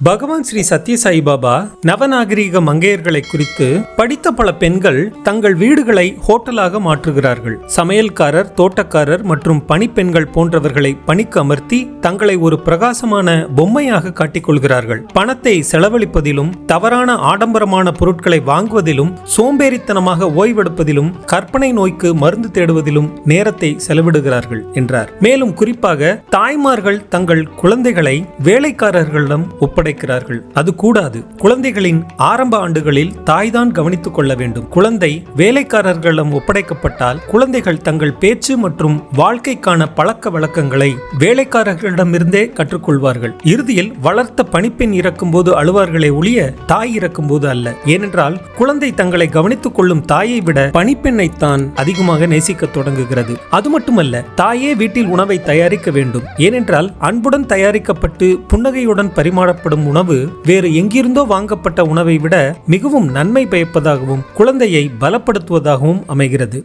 பகவான் ஸ்ரீ சத்ய சாய்பாபா நவநாகரீக மங்கையர்களை குறித்து படித்த பல பெண்கள் தங்கள் வீடுகளை ஹோட்டலாக மாற்றுகிறார்கள். சமையல்காரர், தோட்டக்காரர் மற்றும் பணிப்பெண்கள் போன்றவர்களை பணிக்கு அமர்த்தி தங்களை ஒரு பிரகாசமான பொம்மையாக காட்டிக்கொள்கிறார்கள். பணத்தை செலவழிப்பதிலும், தவறான ஆடம்பரமான பொருட்களை வாங்குவதிலும், சோம்பேறித்தனமாக ஓய்வெடுப்பதிலும், கற்பனை நோய்க்கு மருந்து தேடுவதிலும் நேரத்தை செலவிடுகிறார்கள் என்றார். மேலும் குறிப்பாக தாய்மார்கள் தங்கள் குழந்தைகளை வேலைக்காரர்களிடம் ஒப்படைக்கிறார்கள். அது கூடாது. குழந்தைகளின் ஆரம்ப ஆண்டுகளில் தாய்தான் கவனித்துக் கொள்ள வேண்டும். குழந்தை வேலைக்காரர்களிடம் ஒப்படைக்கப்பட்டால் குழந்தைகள் தங்கள் பேச்சு மற்றும் வாழ்க்கைக்கான பழக்க வழக்கங்களை வேலைக்காரர்களிடமிருந்தே கற்றுக்கொள்வார்கள். இறுதியில் வளர்த்த பணிப்பெண் இறக்கும்போது அழுவார்களே ஒழிய தாய் இறக்கும்போது அல்ல. ஏனென்றால் குழந்தை தங்களை கவனித்துக் கொள்ளும் தாயை விட பணிப்பெண்ணைத்தான் அதிகமாக நேசிக்க தொடங்குகிறது. அது மட்டுமல்ல, தாயே வீட்டில் உணவை தயாரிக்க வேண்டும். ஏனென்றால் அன்புடன் தயாரிக்கப்பட்டு புன்னகையுடன் பரிமாறப்படும் உணவு வேறு எங்கிருந்தோ வாங்கப்பட்ட உணவை விட மிகவும் நன்மை பயப்பதாகவும் குழந்தையை பலப்படுத்துவதாகவும் அமைகிறது.